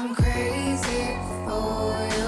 I'm crazy for you.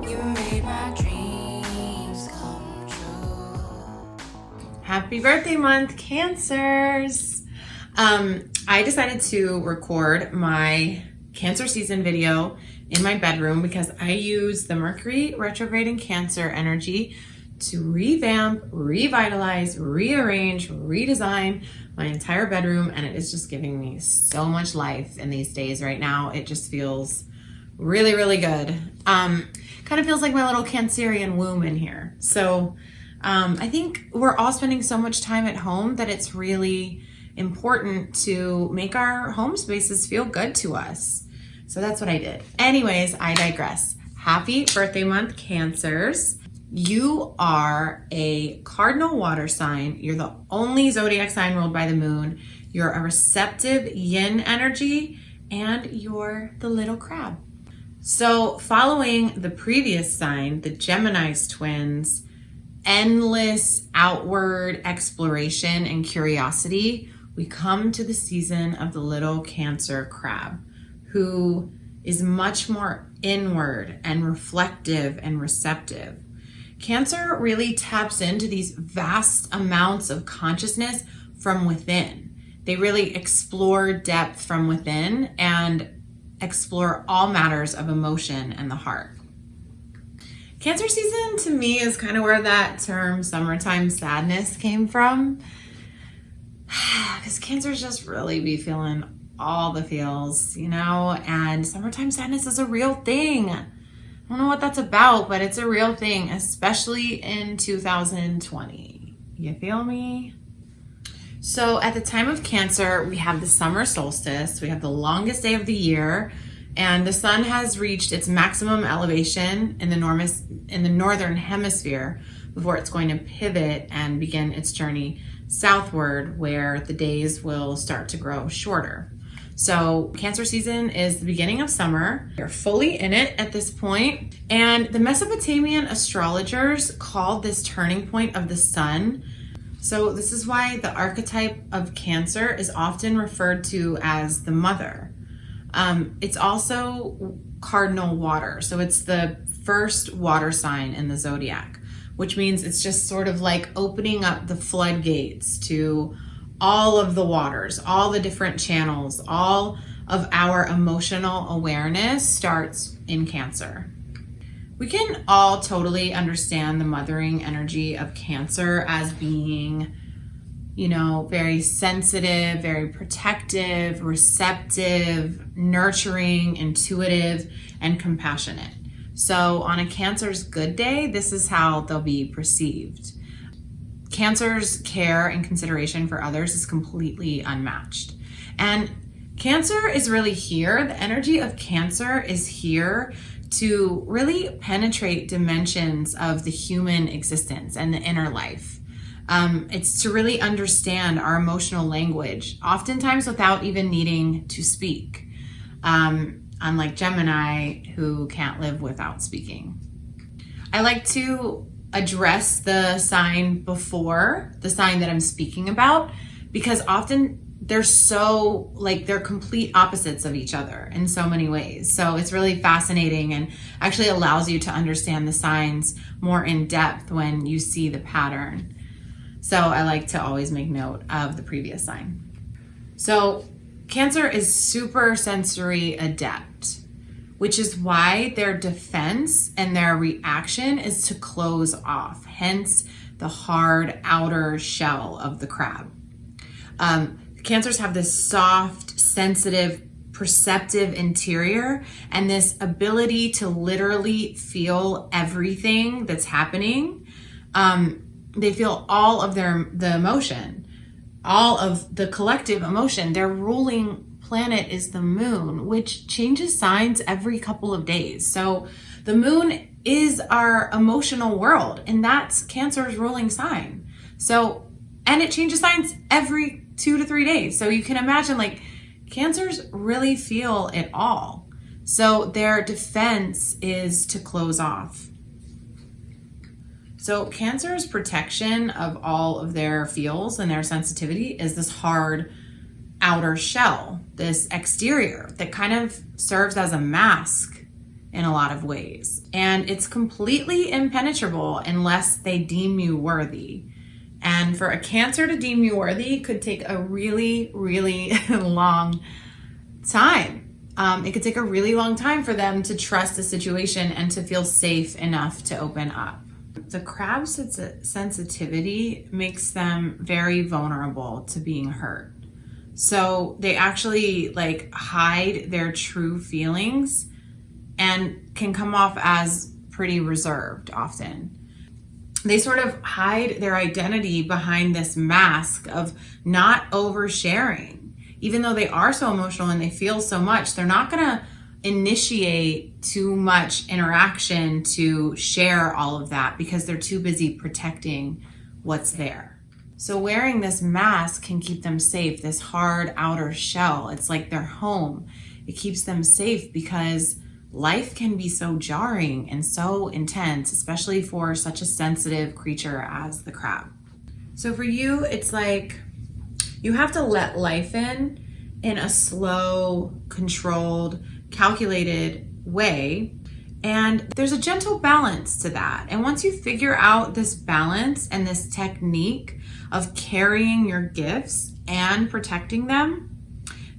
You made my dreams come true. Happy birthday month, Cancers! I decided to record my Cancer season video in my bedroom because I use the Mercury retrograde in Cancer energy to revamp, revitalize, rearrange, redesign my entire bedroom, and it is just giving me so much life in these days right now. It just feels really, really good. Kind of feels like my little Cancerian womb in here. So I think we're all spending so much time at home that it's really important to make our home spaces feel good to us. So that's what I did. Anyways, I digress. Happy birthday month, Cancers. You are a cardinal water sign. You're the only zodiac sign ruled by the moon. You're a receptive yin energy, and you're the little crab. So following the previous sign, the Gemini's twins, endless outward exploration and curiosity, we come to the season of the little Cancer crab, who is much more inward and reflective and receptive. Cancer really taps into these vast amounts of consciousness from within. They really explore depth from within and explore all matters of emotion and the heart. Cancer season to me is kind of where that term summertime sadness came from. Because Cancers just really be feeling all the feels, you know, and summertime sadness is a real thing. I don't know what that's about, but it's a real thing, especially in 2020. You feel me? So at the time of Cancer, we have the summer solstice. We have the longest day of the year, and the sun has reached its maximum elevation in the northern hemisphere before it's going to pivot and begin its journey southward, where the days will start to grow shorter. So Cancer season is the beginning of summer. You're fully in it at this point. And the Mesopotamian astrologers called this turning point of the sun. So this is why the archetype of Cancer is often referred to as the mother. It's also cardinal water. So it's the first water sign in the zodiac, which means it's just sort of like opening up the floodgates to all of the waters, all the different channels, all of our emotional awareness starts in Cancer. We can all totally understand the mothering energy of Cancer as being, you know, very sensitive, very protective, receptive, nurturing, intuitive, and compassionate. So on a Cancer's good day, this is how they'll be perceived. Cancer's care and consideration for others is completely unmatched. And Cancer is really here. The energy of Cancer is here to really penetrate dimensions of the human existence and the inner life. It's to really understand our emotional language, oftentimes without even needing to speak. Unlike Gemini, who can't live without speaking. I like to address the sign before the sign that I'm speaking about, because often they're they're complete opposites of each other in so many ways. So it's really fascinating and actually allows you to understand the signs more in depth when you see the pattern. So I like to always make note of the previous sign. So Cancer is super sensory adept, which is why their defense and their reaction is to close off, hence the hard outer shell of the crab. Cancers have this soft, sensitive, perceptive interior, and this ability to literally feel everything that's happening. They feel all of the emotion, all of the collective emotion. Their ruling planet is the moon, which changes signs every couple of days. So the moon is our emotional world, and that's Cancer's ruling sign. So, and it changes signs every 2 to 3 days. So you can imagine, like, Cancers really feel it all. So their defense is to close off. So Cancer's protection of all of their feels and their sensitivity is this hard outer shell, this exterior that kind of serves as a mask in a lot of ways. And it's completely impenetrable unless they deem you worthy. And for a Cancer to deem you worthy could take a really, really long time. It could take a really long time for them to trust the situation and to feel safe enough to open up. The crab's sensitivity makes them very vulnerable to being hurt. So they actually like hide their true feelings and can come off as pretty reserved often. They sort of hide their identity behind this mask of not oversharing. Even though they are so emotional and they feel so much, they're not gonna initiate too much interaction to share all of that because they're too busy protecting what's there. So wearing this mask can keep them safe, this hard outer shell. It's like their home. It keeps them safe because life can be so jarring and so intense, especially for such a sensitive creature as the crab. So for you, it's like you have to let life in a slow, controlled, calculated way. And there's a gentle balance to that. And once you figure out this balance and this technique of carrying your gifts and protecting them,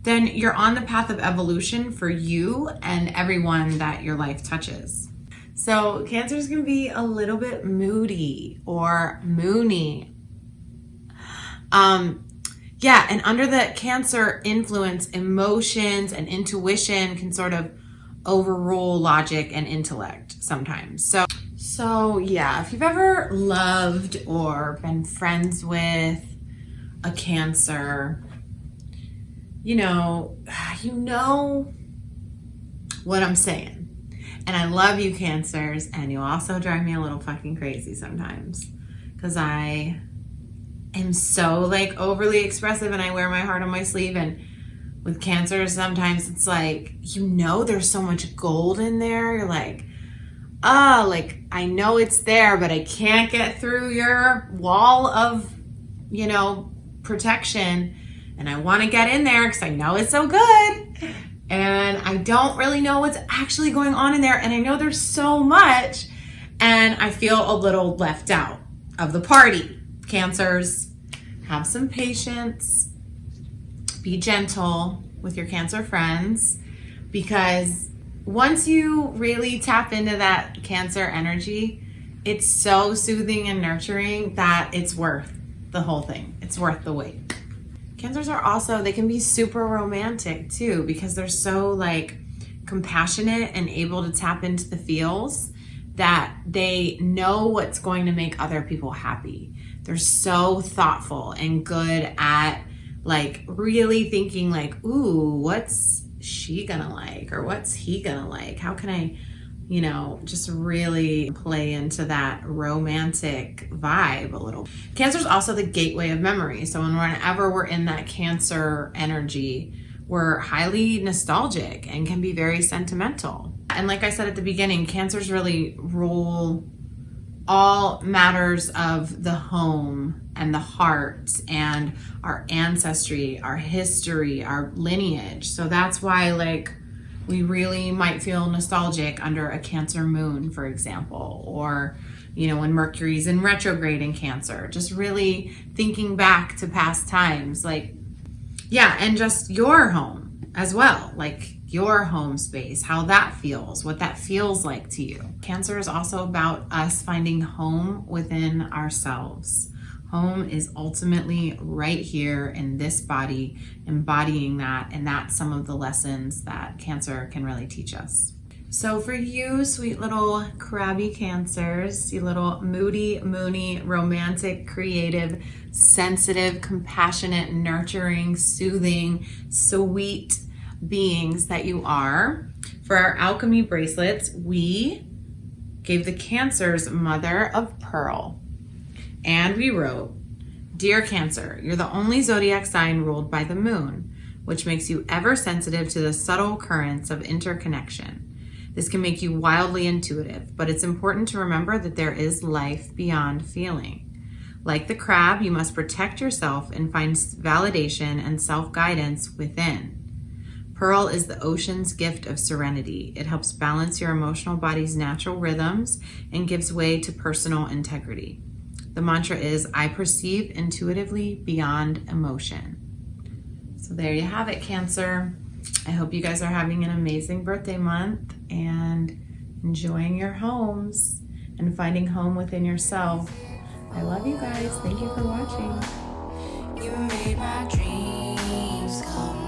then you're on the path of evolution for you and everyone that your life touches. So Cancers can be a little bit moody or moony. And under the Cancer influence, emotions and intuition can sort of overrule logic and intellect sometimes. So yeah, if you've ever loved or been friends with a Cancer, you know what I'm saying. And I love you, Cancers, and you also drive me a little fucking crazy sometimes because I am so like overly expressive and I wear my heart on my sleeve. And with Cancers, sometimes it's like, there's so much gold in there. You're like, I know it's there, but I can't get through your wall of, protection. And I want to get in there because I know it's so good. And I don't really know what's actually going on in there. And I know there's so much. And I feel a little left out of the party. Cancers, have some patience. Be gentle with your Cancer friends. Because once you really tap into that Cancer energy, it's so soothing and nurturing that it's worth the whole thing. It's worth the wait. Cancers are also, they can be super romantic too because they're so like compassionate and able to tap into the feels that they know what's going to make other people happy. They're so thoughtful and good at like really thinking like, ooh, what's she gonna like? Or what's he gonna like? How can I, just really play into that romantic vibe a little. Cancer is also the gateway of memory. So whenever we're in that Cancer energy, we're highly nostalgic and can be very sentimental. And like I said at the beginning, Cancers really rule all matters of the home and the heart and our ancestry, our history, our lineage. So that's why we really might feel nostalgic under a Cancer moon, for example, or, when Mercury's in retrograde in Cancer, just really thinking back to past times, and just your home as well, your home space, how that feels, what that feels like to you. Cancer is also about us finding home within ourselves. Home is ultimately right here in this body, embodying that, and that's some of the lessons that Cancer can really teach us. So for you, sweet little crabby Cancers, you little moody, moony, romantic, creative, sensitive, compassionate, nurturing, soothing, sweet beings that you are, for our alchemy bracelets, we gave the Cancers mother of pearl. And we wrote, Dear Cancer, you're the only zodiac sign ruled by the moon, which makes you ever sensitive to the subtle currents of interconnection. This can make you wildly intuitive, but it's important to remember that there is life beyond feeling. Like the crab, you must protect yourself and find validation and self-guidance within. Pearl is the ocean's gift of serenity. It helps balance your emotional body's natural rhythms and gives way to personal integrity. The mantra is, I perceive intuitively beyond emotion. So there you have it, Cancer. I hope you guys are having an amazing birthday month and enjoying your homes and finding home within yourself. I love you guys. Thank you for watching. You made my dreams come